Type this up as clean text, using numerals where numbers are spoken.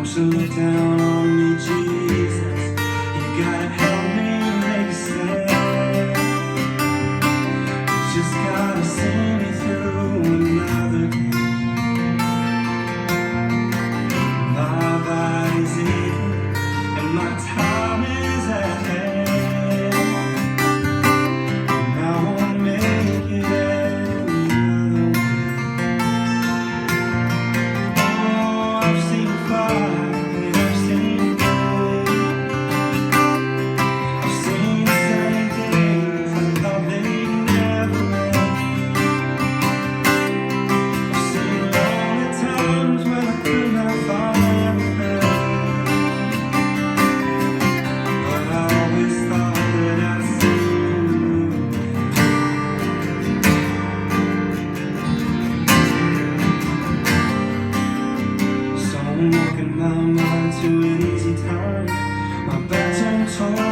Don't you look down on me, Jesus. You gotta help me make a stand. You just gotta see me through another day. My body's aching and my time is at hand, and I won't make it any other way. Oh, I've seen fire. I'm walking my mind to an easy time. My back turned toward